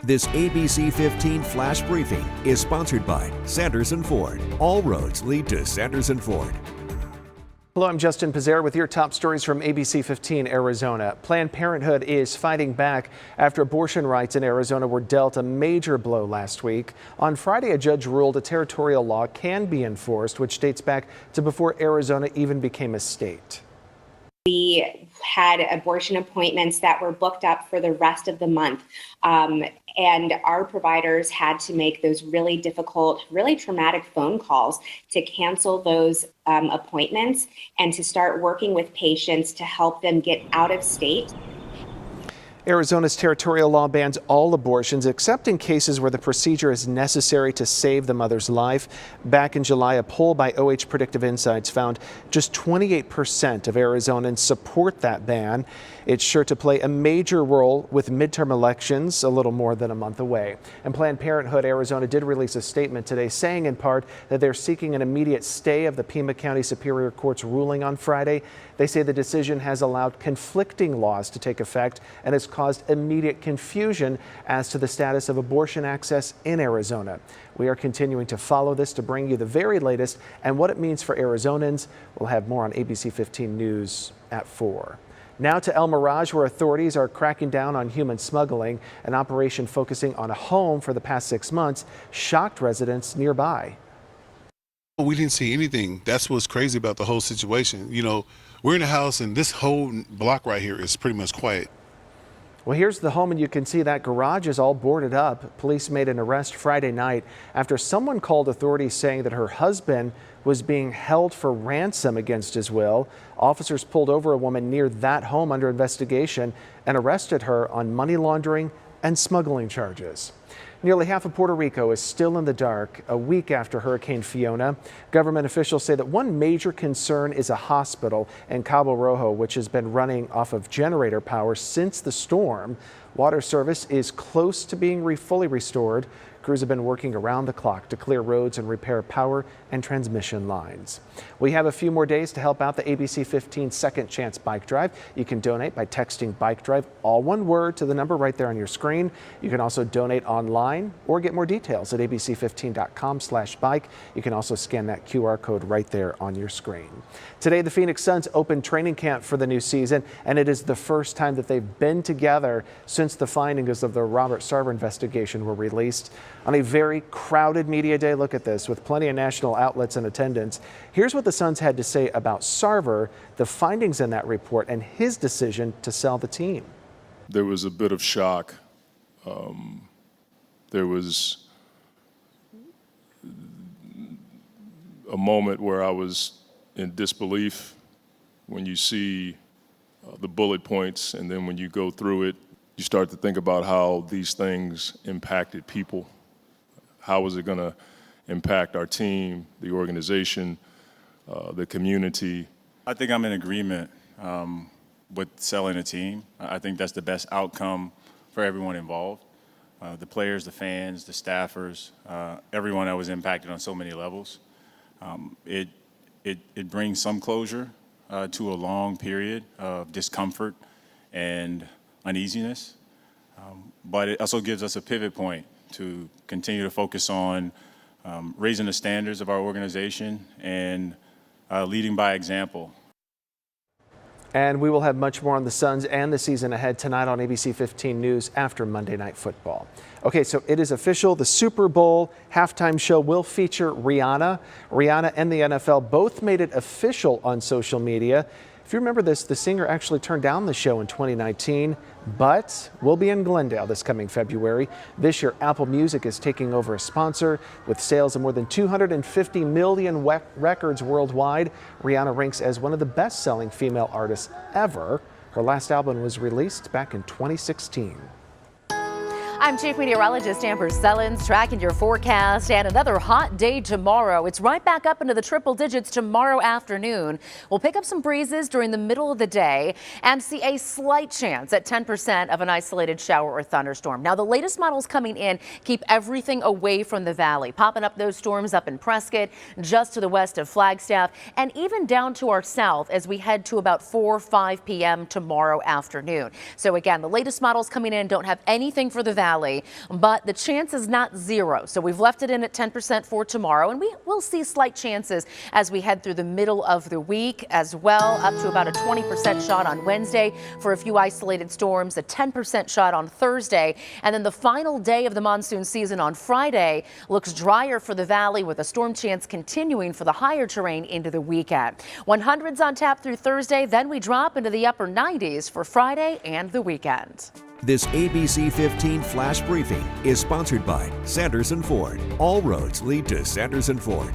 This ABC15 Flash Briefing is sponsored by Sanderson Ford. All roads lead to Sanderson Ford. Hello, I'm Justin Pizzera with your top stories from ABC15 Arizona. Planned Parenthood is fighting back after abortion rights in Arizona were dealt a major blow last week. On Friday, a judge ruled a territorial law can be enforced, which dates back to before Arizona even became a state. We had abortion appointments that were booked up for the rest of the month. And our providers had to make those really difficult, really traumatic phone calls to cancel those appointments and to start working with patients to help them get out of state. Arizona's territorial law bans all abortions except in cases where the procedure is necessary to save the mother's life. Back in July, a poll by OH Predictive Insights found just 28% of Arizonans support that ban. It's sure to play a major role with midterm elections a little more than a month away. And Planned Parenthood Arizona did release a statement today saying in part that they're seeking an immediate stay of the Pima County Superior Court's ruling on Friday. They say the decision has allowed conflicting laws to take effect and has caused immediate confusion as to the status of abortion access in Arizona. We are continuing to follow this to bring you the very latest and what it means for Arizonans. We'll have more on ABC 15 News at 4. Now to El Mirage, where authorities are cracking down on human smuggling. An operation focusing on a home for the past 6 months shocked residents nearby. We didn't see anything. That's what's crazy about the whole situation. You know, we're in a house and this whole block right here is pretty much quiet. Well, here's the home, and you can see that garage is all boarded up. Police made an arrest Friday night after someone called authorities saying that her husband was being held for ransom against his will. Officers pulled over a woman near that home under investigation and arrested her on money laundering and smuggling charges. Nearly half of Puerto Rico is still in the dark a week after Hurricane Fiona. Government officials say that one major concern is a hospital in Cabo Rojo, which has been running off of generator power since the storm. Water service is close to being fully restored. Crews have been working around the clock to clear roads and repair power and transmission lines. We have a few more days to help out the ABC 15 Second Chance Bike Drive. You can donate by texting Bike Drive, all one word, to the number right there on your screen. You can also donate online or get more details at abc15.com/bike. You can also scan that QR code right there on your screen. Today, the Phoenix Suns opened training camp for the new season, and it is the first time that they've been together since the findings of the Robert Sarver investigation were released. On a very crowded media day, look at this, with plenty of national outlets in attendance. Here's what the Suns had to say about Sarver, the findings in that report, and his decision to sell the team. There was a bit of shock. There was a moment where I was in disbelief when you see the bullet points, and then when you go through it, you start to think about how these things impacted people. How was it going to impact our team, the organization, the community? I think I'm in agreement with selling a team. I think that's the best outcome for everyone involved. The players, the fans, the staffers, everyone that was impacted on so many levels. It brings some closure to a long period of discomfort and uneasiness, but it also gives us a pivot point to continue to focus on raising the standards of our organization and leading by example. And we will have much more on the Suns and the season ahead tonight on ABC 15 News after Monday Night Football. Okay, so it is official. The Super Bowl halftime show will feature Rihanna. Rihanna and the NFL both made it official on social media. If you remember this, the singer actually turned down the show in 2019, but will be in Glendale this coming February. This year, Apple Music is taking over as sponsor. With sales of more than 250 million records worldwide, Rihanna ranks as one of the best-selling female artists ever. Her last album was released back in 2016. I'm Chief Meteorologist Amber Sellens, tracking your forecast, and another hot day tomorrow. It's right back up into the triple digits tomorrow afternoon. We'll pick up some breezes during the middle of the day and see a slight chance at 10% of an isolated shower or thunderstorm. Now, the latest models coming in keep everything away from the valley, popping up those storms up in Prescott, just to the west of Flagstaff, and even down to our south as we head to about 4 or 5 p.m. tomorrow afternoon. So again, the latest models coming in don't have anything for the valley. valley, but the chance is not zero. So we've left it in at 10% for tomorrow, and we will see slight chances as we head through the middle of the week as well, up to about a 20% shot on Wednesday for a few isolated storms, a 10% shot on Thursday, and then the final day of the monsoon season on Friday looks drier for the valley with a storm chance continuing for the higher terrain into the weekend. 100s on tap through Thursday, then we drop into the upper 90s for Friday and the weekend. This ABC15 flash briefing is sponsored by Sanderson Ford. All roads lead to Sanderson Ford.